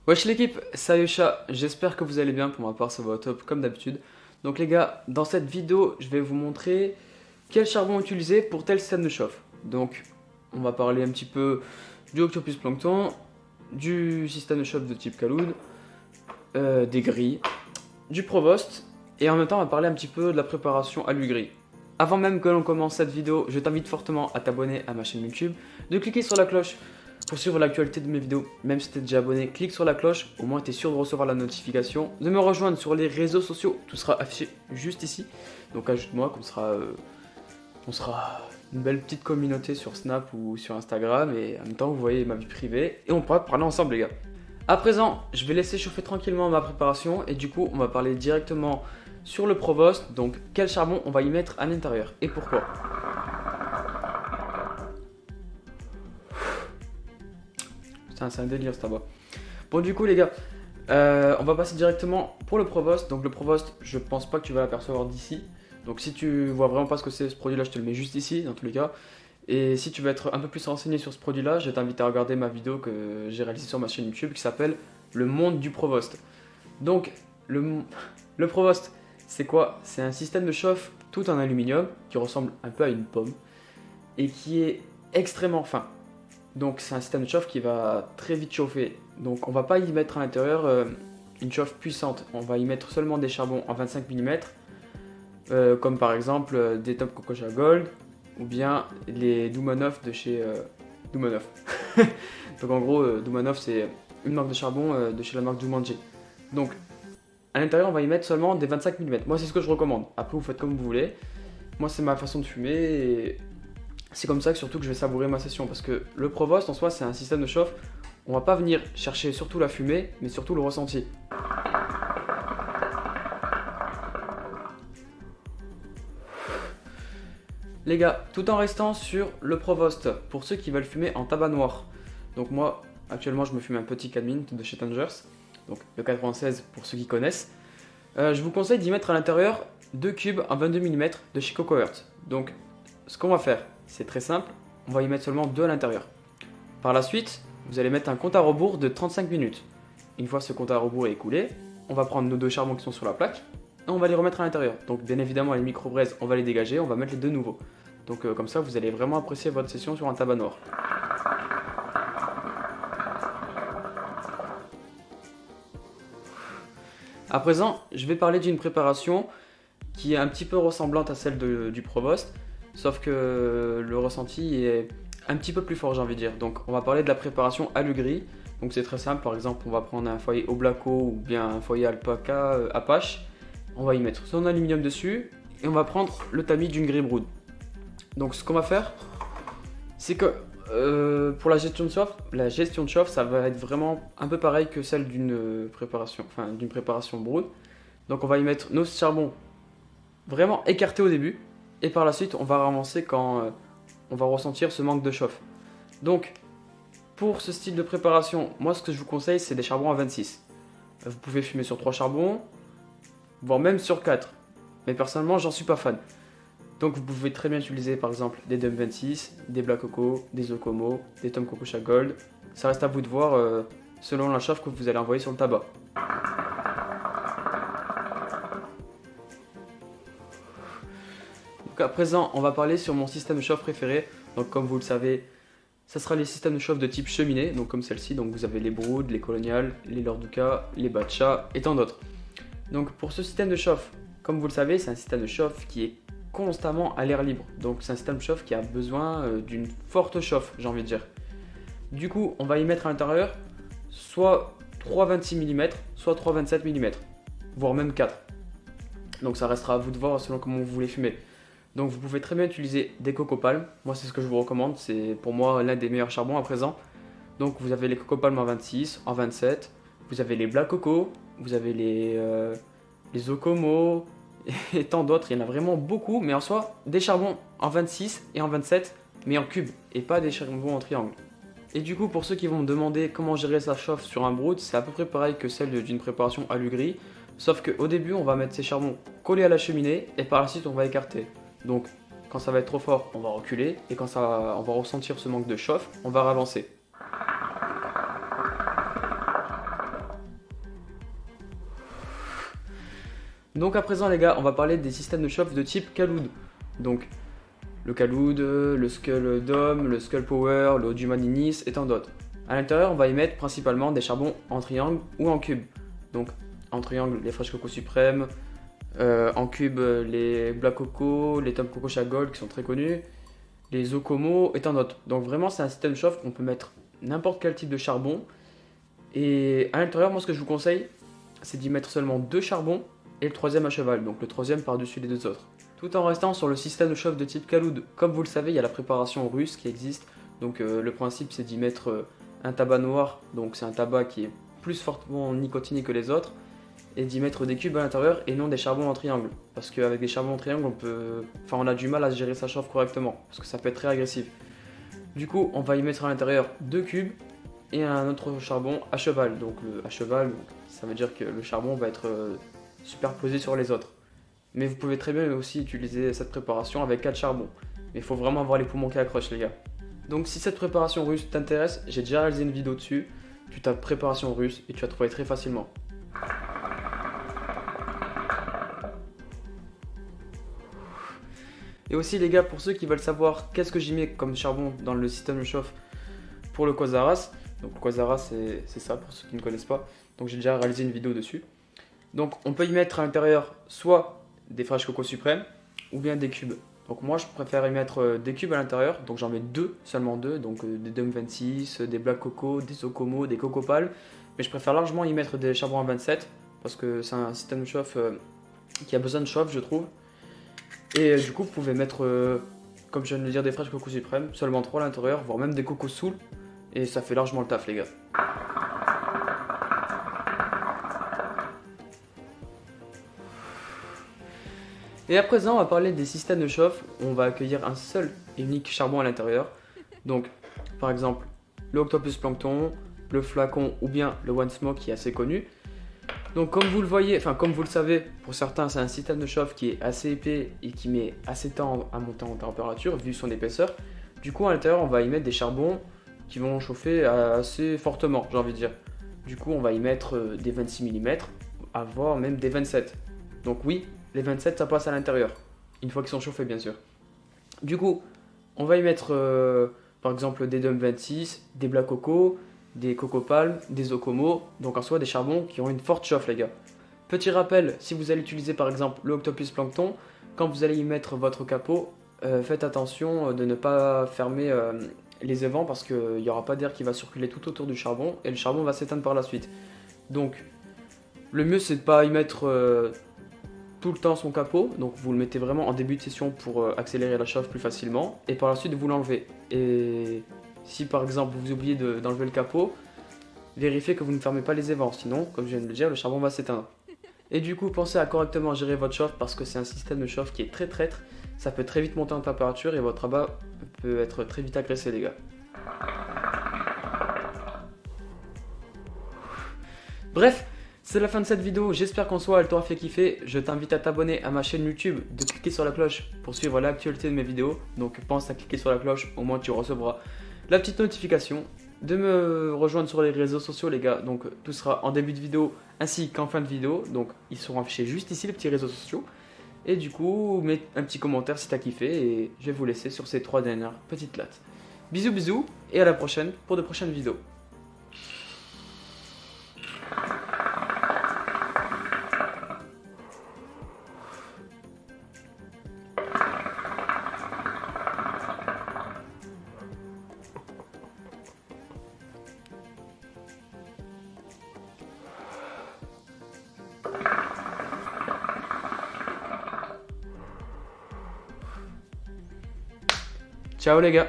Wesh l'équipe, salut chat, j'espère que vous allez bien, pour ma part ça va au top comme d'habitude. Donc les gars, dans cette vidéo, je vais vous montrer quel charbon utiliser pour tel système de chauffe. Donc on va parler un petit peu du Octopus Plankton, du système de chauffe de type Kaloud, des grilles, du Provost, et en même temps on va parler un petit peu de la préparation à l'huile. Avant même que l'on commence cette vidéo, je t'invite fortement à t'abonner à ma chaîne YouTube, de cliquer sur la cloche pour suivre l'actualité de mes vidéos. Même si tu es déjà abonné, clique sur la cloche, au moins tu es sûr de recevoir la notification. De me rejoindre sur les réseaux sociaux, tout sera affiché juste ici. Donc ajoute-moi, on sera une belle petite communauté sur Snap ou sur Instagram. Et en même temps, vous voyez ma vie privée et on pourra parler ensemble les gars. À présent, je vais laisser chauffer tranquillement ma préparation et du coup, on va parler directement sur le Provost. Donc quel charbon on va y mettre à l'intérieur et pourquoi. Putain, c'est un délire ce tabac. Bon, du coup, les gars, on va passer directement pour le Provost. Donc, le Provost, je pense pas que tu vas l'apercevoir d'ici. Donc, si tu vois vraiment pas ce que c'est ce produit-là, je te le mets juste ici, dans tous les cas. Et si tu veux être un peu plus renseigné sur ce produit-là, je t'invite à regarder ma vidéo que j'ai réalisée sur ma chaîne YouTube qui s'appelle Le monde du Provost. Donc, le Provost, c'est quoi? C'est un système de chauffe tout en aluminium qui ressemble un peu à une pomme et qui est extrêmement fin. Donc c'est un système de chauffe qui va très vite chauffer. Donc on va pas y mettre à l'intérieur une chauffe puissante. On va y mettre seulement des charbons en 25 mm, comme par exemple des Top Cococha Gold ou bien les Doumanov de chez Doumanov. Donc en gros, Doumanov c'est une marque de charbon de chez la marque Jumanji. Donc à l'intérieur on va y mettre seulement des 25 mm. Moi c'est ce que je recommande. Après vous faites comme vous voulez. Moi c'est ma façon de fumer et c'est comme ça que surtout que je vais savourer ma session parce que le Provost en soi c'est un système de chauffe. On va pas venir chercher surtout la fumée mais surtout le ressenti. Les gars, tout en restant sur le Provost pour ceux qui veulent fumer en tabac noir. Donc moi actuellement je me fume un petit Cadmin de chez Tangers, donc le 96 pour ceux qui connaissent. Je vous conseille d'y mettre à l'intérieur 2 cubes en 22 mm de chez Coco Earth. Donc ce qu'on va faire, c'est très simple, on va y mettre seulement 2 à l'intérieur. Par la suite, vous allez mettre un compte à rebours de 35 minutes. Une fois ce compte à rebours est écoulé, on va prendre nos 2 charbons qui sont sur la plaque et on va les remettre à l'intérieur. Donc bien évidemment les micro-braises, on va les dégager, on va mettre les 2 nouveaux. Donc comme ça, vous allez vraiment apprécier votre session sur un tabac noir. À présent, je vais parler d'une préparation qui est un petit peu ressemblante à celle du Provost, sauf que le ressenti est un petit peu plus fort, j'ai envie de dire. Donc on va parler de la préparation à gris. Donc c'est très simple, par exemple on va prendre un foyer Oblaco ou bien un foyer Alpaca Apache. On va y mettre son aluminium dessus et on va prendre le tamis d'une grille brood. Donc ce qu'on va faire, c'est que pour la gestion de chauffe, ça va être vraiment un peu pareil que celle d'une préparation brood. Donc on va y mettre nos charbons vraiment écartés au début et par la suite on va ramasser quand on va ressentir ce manque de chauffe. Donc pour ce style de préparation, moi ce que je vous conseille c'est des charbons à 26. Vous pouvez fumer sur 3 charbons, voire même sur 4. Mais personnellement j'en suis pas fan. Donc vous pouvez très bien utiliser par exemple des Dum 26, des Black Coco, des Okomo, des Tom Cococha Gold. Ça reste à vous de voir selon la chauffe que vous allez envoyer sur le tabac. Donc à présent, on va parler sur mon système de chauffe préféré. Donc comme vous le savez, ça sera les systèmes de chauffe de type cheminée, donc comme celle-ci. Donc vous avez les Brood, les Colonial, les Lorduca, les Batcha et tant d'autres. Donc pour ce système de chauffe, comme vous le savez, c'est un système de chauffe qui est constamment à l'air libre. Donc c'est un système de chauffe qui a besoin d'une forte chauffe, j'ai envie de dire. Du coup, on va y mettre à l'intérieur soit 3,26 mm, soit 3,27 mm, voire même 4. Donc ça restera à vous de voir selon comment vous voulez fumer. Donc vous pouvez très bien utiliser des cocopalmes. Moi c'est ce que je vous recommande, c'est pour moi l'un des meilleurs charbons à présent. Donc vous avez les cocopalmes en 26, en 27, vous avez les Black Coco, vous avez les Okomo et tant d'autres. Il y en a vraiment beaucoup, mais en soi des charbons en 26 et en 27, mais en cube et pas des charbons en triangle. Et du coup pour ceux qui vont me demander comment gérer sa chauffe sur un brood, c'est à peu près pareil que celle d'une préparation à gris, sauf qu'au début on va mettre ces charbons collés à la cheminée et par la suite on va écarter. Donc quand ça va être trop fort, on va reculer et quand on va ressentir ce manque de chauffe, on va ravancer. Donc à présent les gars, on va parler des systèmes de chauffe de type Kaloud. Donc le Kaloud, le Skull Dome, le Skull Power, le Oduman Inis et tant d'autres. À l'intérieur, on va y mettre principalement des charbons en triangle ou en cube. Donc en triangle, les Fresh Coco Suprême, en cube, les Black Coco, les Tom Coco Gold qui sont très connus, les Okomo et tant d'autres. Donc vraiment, c'est un système de chauffe qu'on peut mettre n'importe quel type de charbon. Et à l'intérieur, moi ce que je vous conseille, c'est d'y mettre seulement 2 charbons et le troisième à cheval, donc le troisième par-dessus les 2 autres. Tout en restant sur le système de chauffe de type Kaloud. Comme vous le savez, il y a la préparation russe qui existe. Donc le principe c'est d'y mettre un tabac noir, donc c'est un tabac qui est plus fortement nicotiné que les autres, et d'y mettre des cubes à l'intérieur et non des charbons en triangle. Parce qu'avec des charbons en triangle, on a du mal à gérer sa chauffe correctement, parce que ça peut être très agressif. Du coup, on va y mettre à l'intérieur 2 cubes et un autre charbon à cheval. Donc à cheval, ça veut dire que le charbon va être superposé sur les autres. Mais vous pouvez très bien aussi utiliser cette préparation avec 4 charbons. Mais il faut vraiment avoir les poumons qui accrochent les gars. Donc si cette préparation russe t'intéresse, j'ai déjà réalisé une vidéo dessus. Tu tapes préparation russe et tu vas trouver très facilement. Et aussi les gars, pour ceux qui veulent savoir qu'est-ce que j'y mets comme charbon dans le système de chauffe pour le Quasarás. Donc le Quasarás c'est ça pour ceux qui ne connaissent pas. Donc j'ai déjà réalisé une vidéo dessus. Donc on peut y mettre à l'intérieur soit des Fresh Coco Suprême ou bien des cubes. Donc moi je préfère y mettre des cubes à l'intérieur, donc j'en mets seulement deux, donc des Dome 26, des Black Coco, des Okomo, des Coco Pal. Mais je préfère largement y mettre des charbons à 27 parce que c'est un système de chauffe qui a besoin de chauffe je trouve. Et du coup vous pouvez mettre, comme je viens de le dire, des Fresh Coco Suprême, seulement 3 à l'intérieur, voire même des Coco Soul. Et ça fait largement le taf les gars. Et à présent, on va parler des systèmes de chauffe où on va accueillir un seul et unique charbon à l'intérieur. Donc, par exemple, le Octopus Plankton, le flacon ou bien le One Smoke qui est assez connu. Donc, comme vous le voyez, enfin comme vous le savez, pour certains, c'est un système de chauffe qui est assez épais et qui met assez de temps à monter en température vu son épaisseur. Du coup, à l'intérieur, on va y mettre des charbons qui vont chauffer assez fortement, j'ai envie de dire. Du coup, on va y mettre des 26 mm, voire même des 27. Donc oui, les 27 ça passe à l'intérieur, une fois qu'ils sont chauffés bien sûr. Du coup, on va y mettre par exemple des Dome 26, des Black Coco, des Coco Palm, des Okomo, donc en soi des charbons qui ont une forte chauffe les gars. Petit rappel, si vous allez utiliser par exemple le Octopus Plankton, quand vous allez y mettre votre capot, faites attention de ne pas fermer les évents parce qu'il n'y aura pas d'air qui va circuler tout autour du charbon et le charbon va s'éteindre par la suite. Donc le mieux c'est de ne pas y mettre tout le temps son capot, donc vous le mettez vraiment en début de session pour accélérer la chauffe plus facilement et par la suite vous l'enlevez. Et si par exemple vous oubliez d'enlever le capot, vérifiez que vous ne fermez pas les évents, sinon comme je viens de le dire, le charbon va s'éteindre. Et du coup pensez à correctement gérer votre chauffe parce que c'est un système de chauffe qui est très traître, ça peut très vite monter en température et votre abat peut être très vite agressé les gars. Bref, c'est la fin de cette vidéo, j'espère qu'en soi elle t'aura fait kiffer. Je t'invite à t'abonner à ma chaîne YouTube, de cliquer sur la cloche pour suivre l'actualité de mes vidéos. Donc pense à cliquer sur la cloche, au moins tu recevras la petite notification. De me rejoindre sur les réseaux sociaux les gars, donc tout sera en début de vidéo ainsi qu'en fin de vidéo. Donc ils seront affichés juste ici les petits réseaux sociaux. Et du coup, mets un petit commentaire si t'as kiffé et je vais vous laisser sur ces 3 dernières petites lattes. Bisous bisous et à la prochaine pour de prochaines vidéos. Ciao les gars.